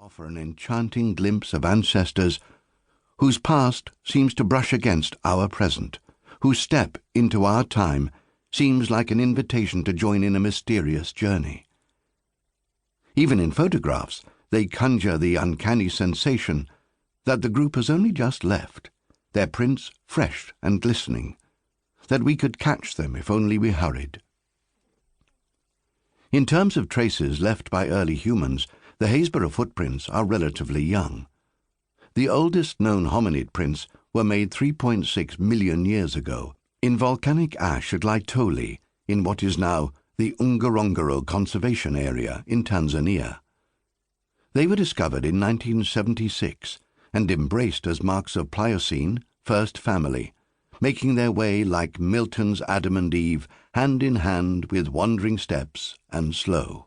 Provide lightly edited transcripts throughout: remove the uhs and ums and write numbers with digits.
offer an enchanting glimpse of ancestors whose past seems to brush against our present, whose step into our time seems like an invitation to join in a mysterious journey. Even in photographs, they conjure the uncanny sensation that the group has only just left, their prints fresh and glistening, that we could catch them if only we hurried. In terms of traces left by early humans, the Haysborough footprints are relatively young. The oldest known hominid prints were made 3.6 million years ago in volcanic ash at Laetoli, in what is now the Ngorongoro Conservation Area in Tanzania. They were discovered in 1976 and embraced as marks of Pliocene, first family, making their way like Milton's Adam and Eve, hand in hand with wandering steps and slow.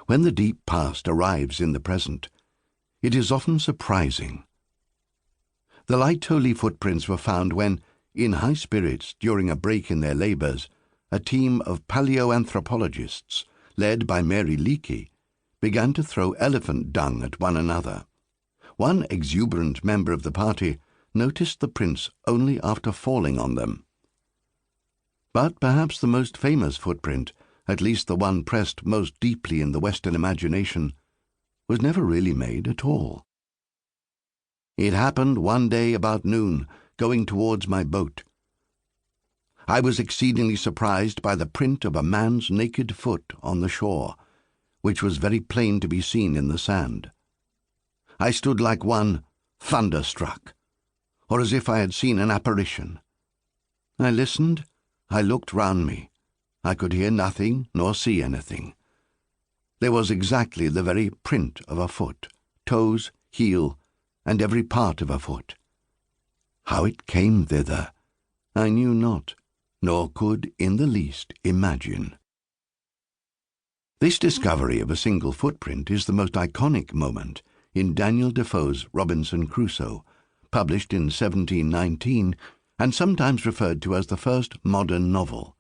When the deep past arrives in the present, it is often surprising. The Laetoli footprints were found when, in high spirits during a break in their labours, a team of paleoanthropologists, led by Mary Leakey, began to throw elephant dung at one another. One exuberant member of the party noticed the prints only after falling on them. But perhaps the most famous footprint, at least the one pressed most deeply in the Western imagination, was never really made at all. It happened one day about noon, going towards my boat. I was exceedingly surprised by the print of a man's naked foot on the shore, which was very plain to be seen in the sand. I stood like one thunderstruck, or as if I had seen an apparition. I listened, I looked round me. I could hear nothing nor see anything. There was exactly the very print of a foot, toes, heel, and every part of a foot. How it came thither, I knew not, nor could in the least imagine. This discovery of a single footprint is the most iconic moment in Daniel Defoe's Robinson Crusoe, published in 1719 and sometimes referred to as the first modern novel.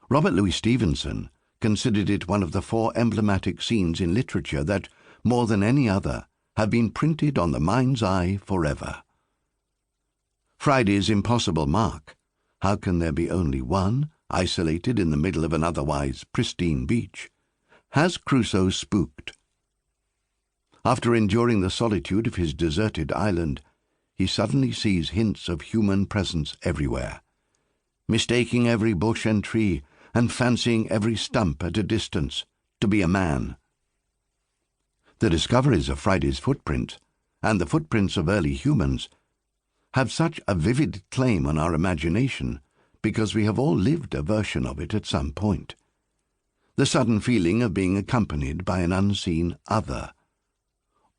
Robert Louis Stevenson considered it one of the 4 emblematic scenes in literature that, more than any other, have been printed on the mind's eye forever. Friday's impossible mark. How can there be only one, isolated in the middle of an otherwise pristine beach? Has Crusoe spooked? After enduring the solitude of his deserted island, he suddenly sees hints of human presence everywhere, mistaking every bush and tree and fancying every stump at a distance to be a man. The discoveries of Friday's footprint and the footprints of early humans have such a vivid claim on our imagination because we have all lived a version of it at some point. The sudden feeling of being accompanied by an unseen other.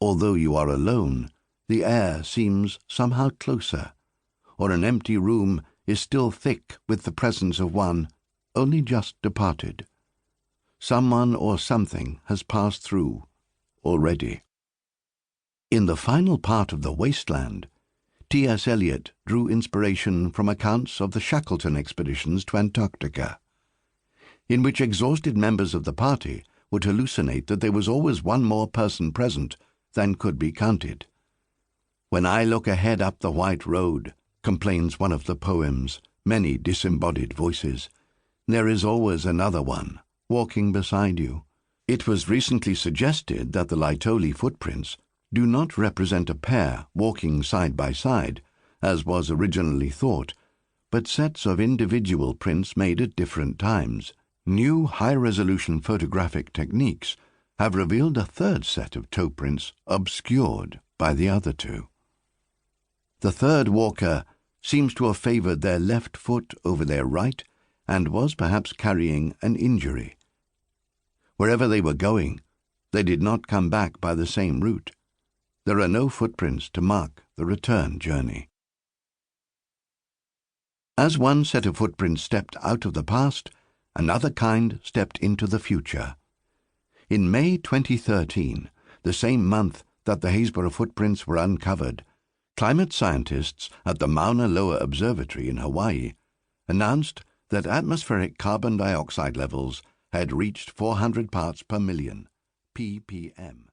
Although you are alone, the air seems somehow closer, or an empty room is still thick with the presence of one only just departed. Someone or something has passed through already. In the final part of The Wasteland, T.S. Eliot drew inspiration from accounts of the Shackleton expeditions to Antarctica, in which exhausted members of the party would hallucinate that there was always one more person present than could be counted. "When I look ahead up the white road," complains one of the poem's many disembodied voices, "there is always another one walking beside you." It was recently suggested that the Laetoli footprints do not represent a pair walking side by side, as was originally thought, but sets of individual prints made at different times. New high-resolution photographic techniques have revealed a third set of toe prints obscured by the other 2. The third walker seems to have favoured their left foot over their right and was perhaps carrying an injury. Wherever they were going, they did not come back by the same route. There are no footprints to mark the return journey. As one set of footprints stepped out of the past, another kind stepped into the future. In May 2013, the same month that the Haysborough footprints were uncovered, climate scientists at the Mauna Loa Observatory in Hawaii announced that atmospheric carbon dioxide levels had reached 400 parts per million, ppm.